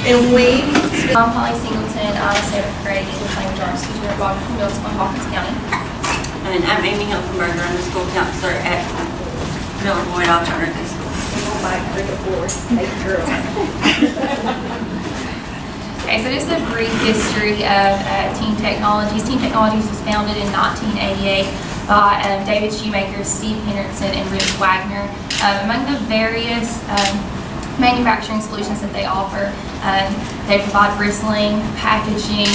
And we, I'm Holly Singleton. I'm a 7th grade English language arts teacher at Baldwin Middle School in Hawkins County. And I'm Amy Hilfenberger. I'm the school counselor at Miller Boyd Alternative School. Okay, so just a brief history of TeamTechnologies. TeamTechnologies was founded in 1988 by David Shoemaker, Steve Henderson, and Rich Wagner. Among the various manufacturing solutions that they offer, they provide bristling, packaging,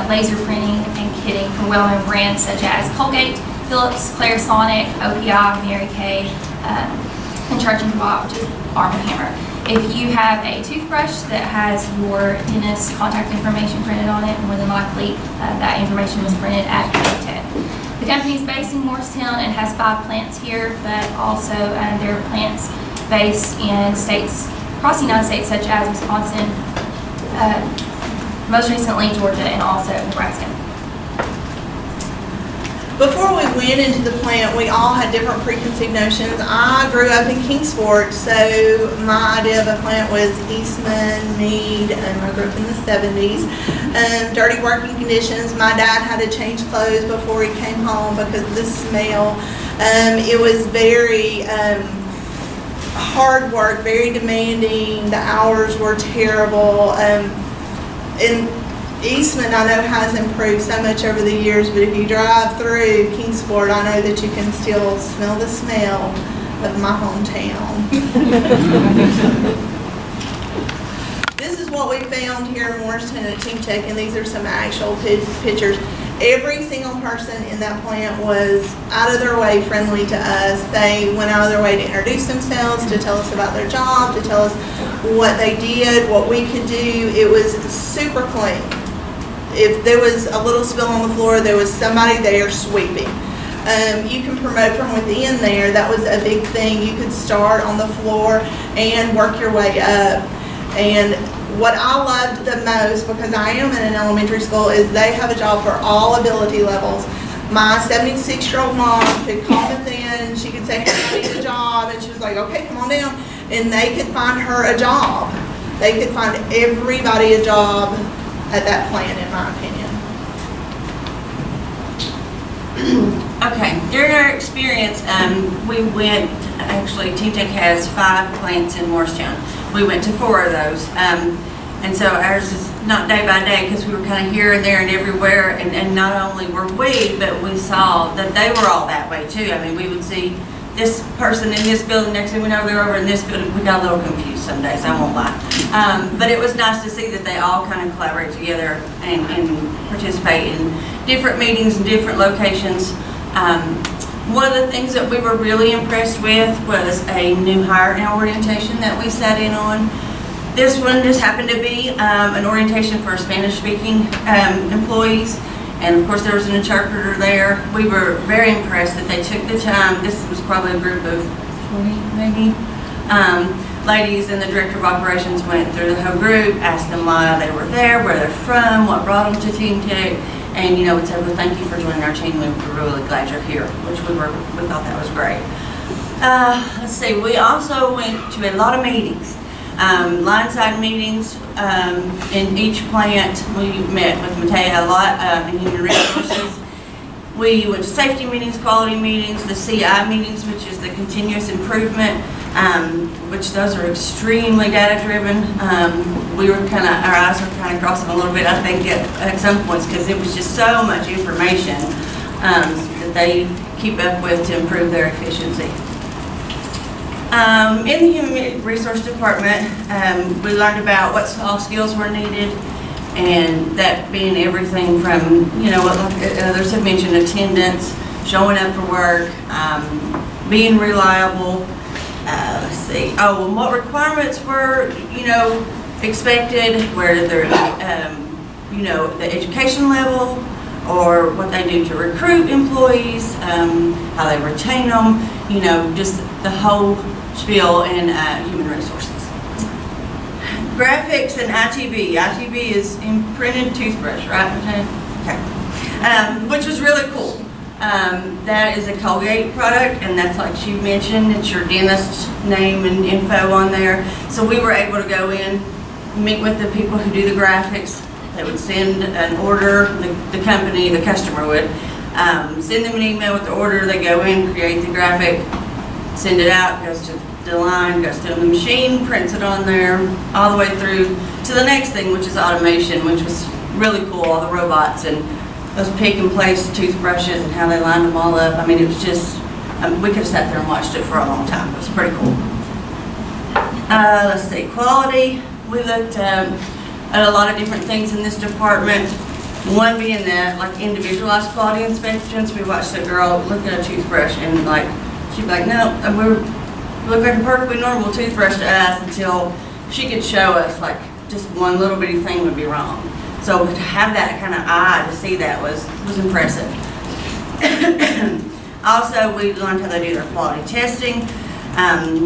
laser printing, and kitting for well-known brands such as Colgate, Philips, Clarisonic, OPI, Mary Kay, and Church & Dwight, which is Arm & Hammer. If you have a toothbrush that has your dentist's contact information printed on it, more than likely that information was printed at TeamTech. The company is based in Morristown and has 5 plants here, but also there are plants based in states across the United States such as Wisconsin, most recently Georgia, and also Nebraska. before we went into the plant, we all had different preconceived notions. I grew up in Kingsport, so my idea of a plant was Eastman, Meade, and I grew up in the 70s. Dirty working conditions. My dad had to change clothes before he came home because of the smell. It was very hard work, very demanding. The hours were terrible. And Eastman, I know, has improved so much over the years, but if you drive through Kingsport, I know that you can still smell the smell of my hometown. This is what we found here in Morristown at TeamTech, and these are some actual pictures. Every single person in that plant was out of their way friendly to us. They went out of their way to introduce themselves, to tell us about their job, to tell us what they did, what we could do. It was super clean. If there was a little spill on the floor, there was somebody there sweeping. You can promote from within there. That was a big thing. You could start on the floor and work your way up. And what I loved the most, because I am in an elementary school, is they have a job for all ability levels. My 76-year-old mom could call within, she could say, hey, I need a job, and she was like, okay, come on down. And they could find her a job. They could find everybody a job at that plant, in my opinion. Okay, during our experience, we went, actually TeamTech has 5 plants in Morristown. We went to 4 of those. And so ours is not day by day because we were kind of here and there and everywhere. And not only were we, but we saw that they were all that way too. I mean, we would see this person in this building, next thing we know they're over in this building. We got a little confused some days, I won't lie. But it was nice to see that they all kind of collaborate together and participate in different meetings and different locations. One of the things that we were really impressed with was a new hire and orientation that we sat in on. This one just happened to be an orientation for Spanish-speaking employees. And of course there was an interpreter there. We were very impressed that they took the time. This was probably a group of 20 maybe ladies, and the director of operations went through the whole group, asked them why they were there, where they're from, what brought them to TeamTech, and we said, well, thank you for joining our team. We're really glad you're here, which we thought that was great. Let's see, we also went to a lot of meetings. Line-side meetings in each plant. We met with Matea a lot in human resources. We went to safety meetings, quality meetings, the CI meetings, which is the continuous improvement, which those are extremely data-driven. We were our eyes were kind of crossing a little bit, I think, at some points, because it was just so much information that they keep up with to improve their efficiency. In the Human Resource Department, we learned about what soft skills were needed, and that being everything from, what others have mentioned, attendance, showing up for work, being reliable, let's see, and what requirements were, expected, whether the education level, or what they do to recruit employees, how they retain them, just the whole spiel in human resources. Graphics and ITB. ITB is imprinted toothbrush, right? Okay. Which was really cool. That is a Colgate product, and that's, like she mentioned, it's your dentist's name and info on there. So we were able to go in meet with the people who do the graphics. They would send an order, the company, the customer would, send them an email with the order. They go in, create the graphic, send it out, goes to the line, goes to the machine, prints it on there, all the way through to the next thing, which is automation, which was really cool, all the robots and those pick and place toothbrushes and how they lined them all up. I mean, it was just, we could have sat there and watched it for a long time. It was pretty cool. Let's see, quality. We looked at a lot of different things in this department. One being that, like, individualized quality inspections. We watched a girl look at a toothbrush and, like, she'd be like, no, we look like a perfectly normal toothbrush to us, until she could show us, like, just one little bitty thing would be wrong. So to have that kind of eye to see that was impressive. Also, we learned how they do their quality testing,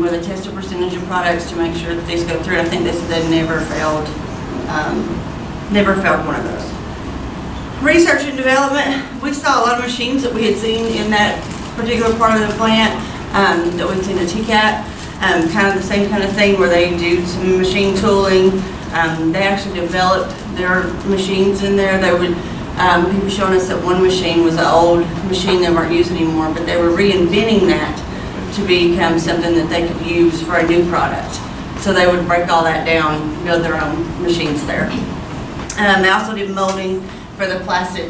where they test a percentage of products to make sure that these go through. I think they said they never failed one of those. Research and development, we saw a lot of machines that we had seen in that particular part of the plant, that we'd seen at TCAT, kind of the same kind of thing where they do some machine tooling. They actually developed their machines in there. They would, people showing us that one machine was an old machine they weren't using anymore, but they were reinventing that to become something that they could use for a new product. So they would break all that down, build their own machines there. They also did molding for the plastic.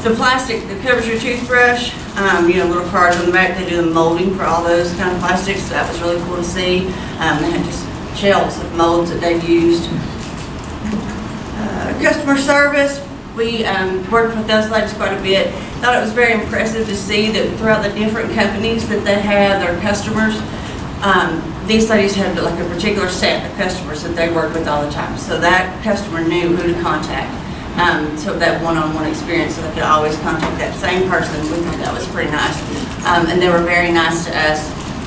The plastic that covers your toothbrush, you know, little cards on the back, they do the molding for all those kind of plastics. So that was really cool to see. They had just shelves of molds that they've used. Customer service, we worked with those ladies quite a bit. Thought it was very impressive to see that throughout the different companies that they had, their customers, these ladies had like a particular set of customers that they worked with all the time. So that customer knew who to contact. So that one-on-one experience, so they could always contact that same person. We thought that was pretty nice. And they were very nice to us,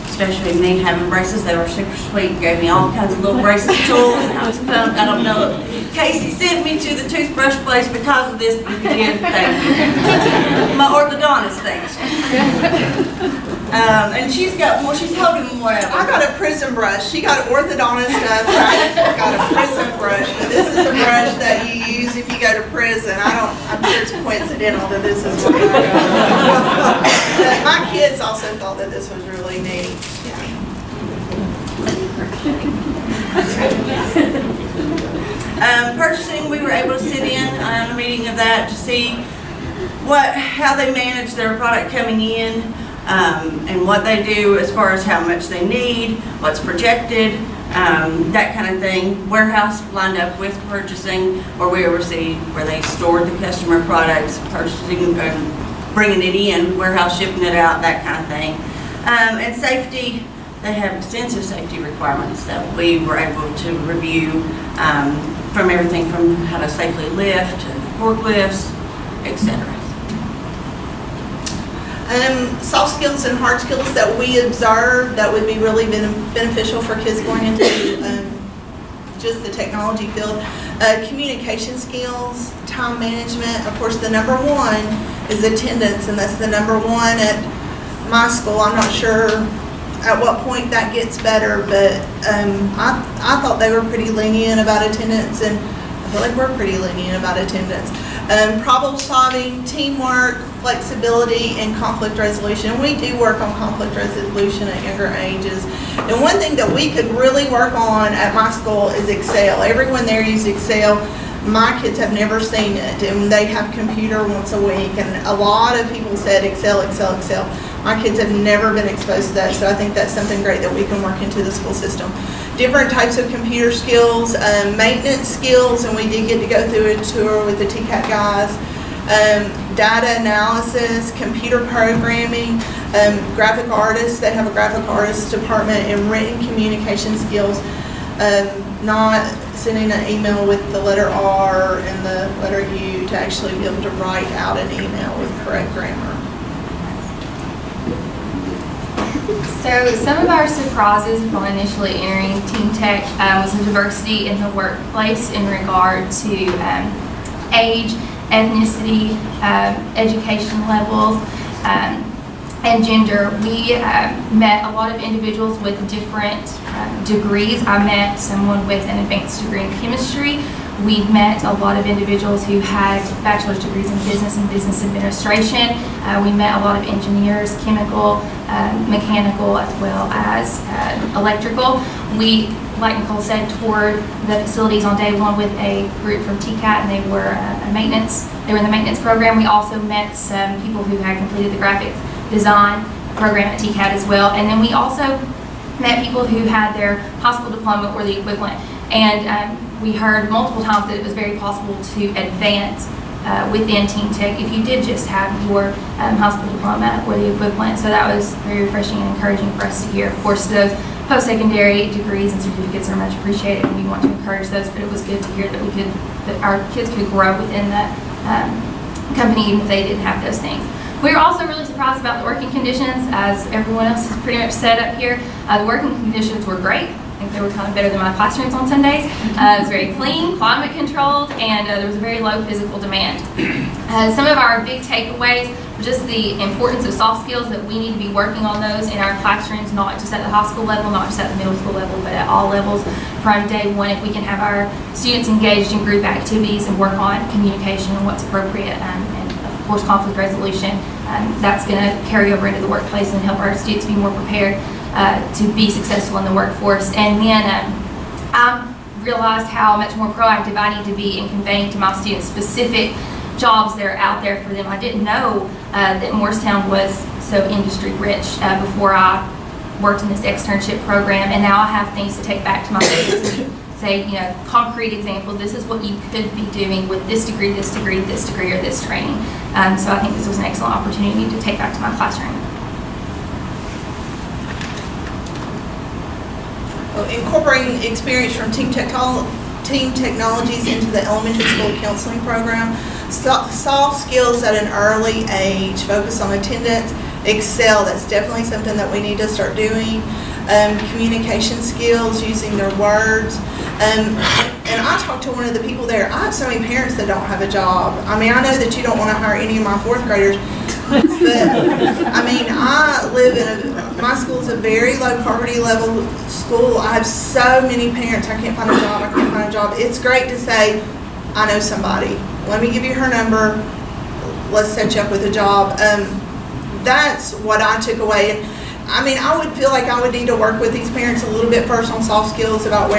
especially me having braces. They were super sweet, gave me all kinds of little braces tools, and I was pumped. I don't know if Casey sent me to the toothbrush place because of this, but if you did, thank you. My orthodontist thanks. And she's got more, she's holding more of them. I got a prison brush. She got orthodontist stuff. I got a prison brush. But this is a brush that you use if you go to prison. I'm sure it's coincidental that this is what I got. But my kids also thought that this was really neat. Purchasing, we were able to sit in on a meeting of that to see how they manage their product coming in, and what they do as far as how much they need, what's projected, that kind of thing. Warehouse lined up with purchasing, where we oversee where they stored the customer products, purchasing, bringing it in, warehouse shipping it out, that kind of thing. And safety, they have extensive safety requirements that we were able to review, from everything from how to safely lift, to forklifts, etc. Soft skills and hard skills that we observe that would be really beneficial for kids going into just the technology field. Communication skills, time management. Of course, the number one is attendance, and that's the number one at my school. I'm not sure at what point that gets better, but I thought they were pretty lenient about attendance, and I feel like we're pretty lenient about attendance. Problem solving, teamwork, flexibility, and conflict resolution. We do work on conflict resolution at younger ages. And one thing that we could really work on at my school is Excel. Everyone there uses Excel. My kids have never seen it, and they have computer once a week, and a lot of people said Excel, Excel, Excel. My kids have never been exposed to that, so I think that's something great that we can work into the school system. Different types of computer skills, maintenance skills, and we did get to go through a tour with the TCAT guys. Data analysis, computer programming, graphic artists. They have a graphic artists department, and written communication skills. Not sending an email with the letter R and the letter U, to actually be able to write out an email with correct grammar. So some of our surprises upon initially entering Team Tech was the diversity in the workplace in regard to age, ethnicity, education levels, and gender. We met a lot of individuals with different degrees. I met someone with an advanced degree in chemistry. We met a lot of individuals who had bachelor's degrees in business and business administration. We met a lot of engineers, chemical, mechanical, as well as electrical. We, like Nicole said, toured the facilities on day one with a group from TCAT, and they were they were in the maintenance program. We also met some people who had completed the graphics design program at TCAT as well. And then we also met people who had their high school diploma or the equivalent. And we heard multiple times that it was very possible to advance within Team Tech if you did just have your high school diploma or the equivalent. So that was very refreshing and encouraging for us to hear. Of course, those post-secondary degrees and certificates are much appreciated, and we want to encourage those, but it was good to hear that our kids could grow within the company even if they didn't have those things. We were also really surprised about the working conditions, as everyone else has pretty much said up here. The working conditions were great. I think they were kind of better than my classrooms on Sundays. It was very clean, climate controlled, and there was a very low physical demand. Some of our big takeaways were just the importance of soft skills, that we need to be working on those in our classrooms, not just at the high school level, not just at the middle school level, but at all levels from day one. If we can have our students engaged in group activities and work on communication and what's appropriate, and of course conflict resolution, that's going to carry over into the workplace and help our students be more prepared to be successful in the workforce. And then I realized how much more proactive I need to be in conveying to my students specific jobs that are out there for them. I didn't know that Morristown was so industry rich before I worked in this externship program, and now I have things to take back to my students and say, concrete examples. This is what you could be doing with this degree, this degree, this degree, or this training. So I think this was an excellent opportunity to take back to my classroom. Incorporating experience from Team Technologies into the elementary school counseling program, soft skills at an early age, focus on attendance, excel, that's definitely something that we need to start doing. Communication skills, using their words. And I talked to one of the people there. I have so many parents that don't have a job. I mean, I know that you don't want to hire any of my fourth graders, but I mean, I live in my school's a very low poverty level school. I have so many parents, I can't find a job, I can't find a job. It's great to say, I know somebody. Let me give you her number. Let's set you up with a job. That's what I took away. And I mean, I would feel like I would need to work with these parents a little bit first on soft skills about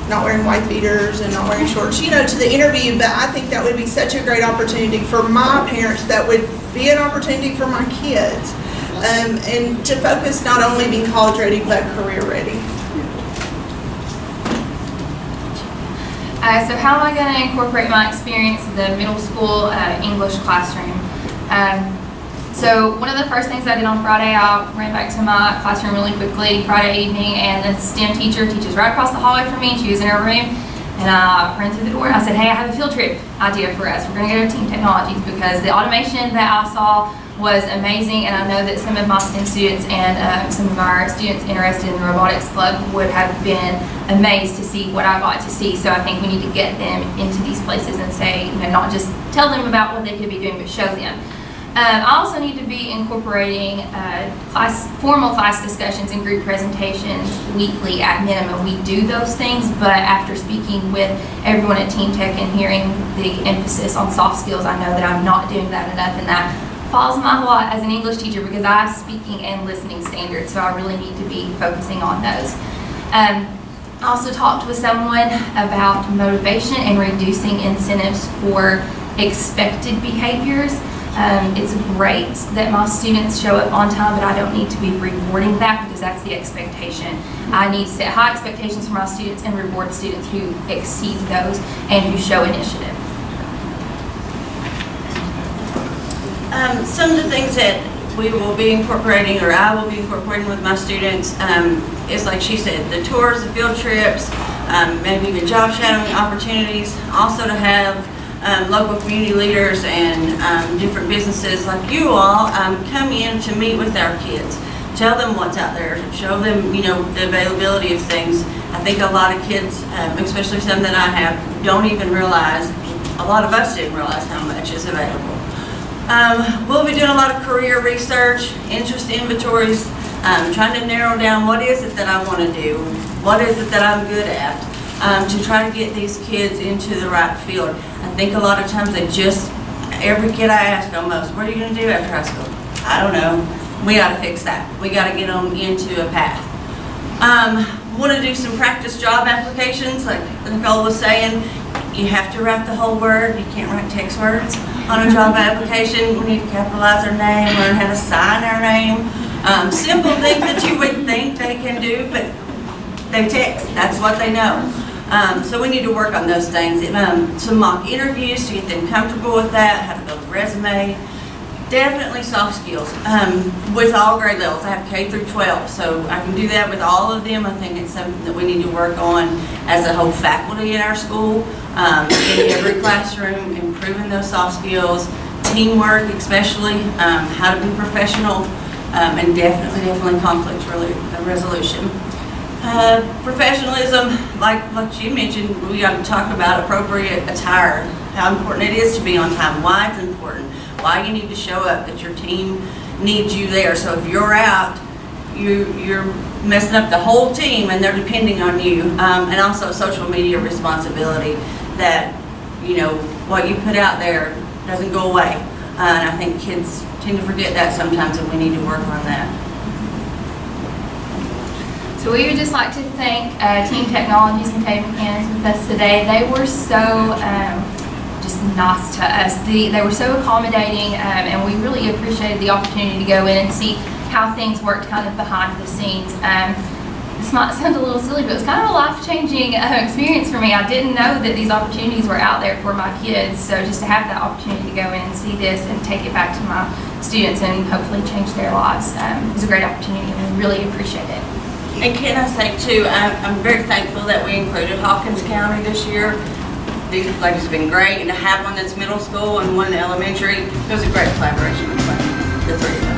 not wearing white beaters and not wearing shorts, to the interview. But I think that would be such a great opportunity for my parents. That would be an opportunity for my kids. And to focus not only being college ready, but career ready. So how am I going to incorporate my experience in the middle school English classroom? So one of the first things I did on Friday, I ran back to my classroom really quickly Friday evening, and the STEM teacher teaches right across the hallway from me, and she was in her room, and I ran through the door and I said, hey, I have a field trip idea for us. We're going to go to Team Technologies because the automation that I saw was amazing, and I know that some of my STEM students and some of our students interested in the robotics club would have been amazed to see what I got to see. So I think we need to get them into these places and say, not just tell them about what they could be doing, but show them. I also need to be incorporating formal class discussions and group presentations weekly at minimum. We do those things, but after speaking with everyone at Team Tech and hearing the emphasis on soft skills, I know that I'm not doing that enough, and that falls my lot as an English teacher because I have speaking and listening standards, so I really need to be focusing on those. I also talked with someone about motivation and reducing incentives for expected behaviors. It's great that my students show up on time, but I don't need to be rewarding that because that's the expectation. I need to set high expectations for my students and reward students who exceed those and who show initiative. Some of the things that we will be incorporating, or I will be incorporating with my students, is like she said, the tours, the field trips, maybe even job shadowing opportunities. Also to have local community leaders and different businesses like you all come in to meet with our kids. Tell them what's out there. Show them, the availability of things. I think a lot of kids, especially some that I have, don't even realize, a lot of us didn't realize how much is available. We'll be doing a lot of career research, interest inventories, trying to narrow down what is it that I want to do, what is it that I'm good at, to try to get these kids into the right field. I think a lot of times every kid I ask almost, what are you going to do after high school? I don't know. We got to fix that. We got to get them into a path. Want to do some practice job applications, like Nicole was saying. You have to write the whole word. You can't write text words on a job application. We need to capitalize our name, learn how to sign our name. Simple things that you would think they can do, but they text. That's what they know. So we need to work on those things. Some mock interviews to get them comfortable with that, how to build a resume. Definitely soft skills with all grade levels. I have K through 12, so I can do that with all of them. I think it's something that we need to work on as a whole faculty in our school, in every classroom, improving those soft skills, teamwork especially, how to be professional, and definitely conflict resolution. Professionalism, like you mentioned, we got to talk about appropriate attire, how important it is to be on time, why it's important, why you need to show up, that your team needs you there. So if you're out, you're messing up the whole team and they're depending on you. And also social media responsibility, that, you know, what you put out there doesn't go away. And I think kids tend to forget that sometimes, and we need to work on that. So we would just like to thank TeamTechnologies and TeamTechnologies with us today. They were so just nice to us. They were so accommodating, and we really appreciated the opportunity to go in and see how things worked kind of behind the scenes. This might sound a little silly, but it was kind of a life-changing experience for me. I didn't know that these opportunities were out there for my kids, so just to have that opportunity to go in and see this and take it back to my students and hopefully change their lives is a great opportunity, and we really appreciate it. And can I say too, I'm very thankful that we included Hawkins County this year. These ladies have been great, and to have one that's middle school and one elementary, it was a great collaboration between the three of us.